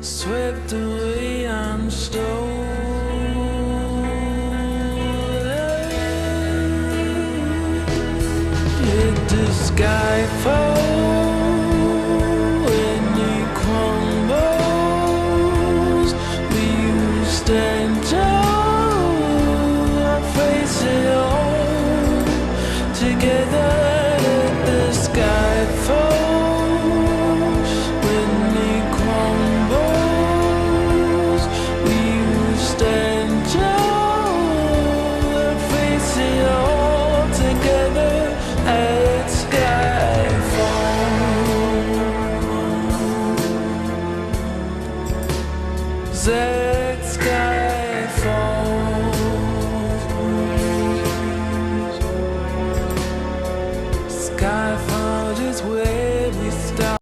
swept away and stolen. Let the sky fall when it crumbles. We will stand tall and face it all together. Let the sky fall when it crumbles. We will stand tall and face it all together. At skyfall.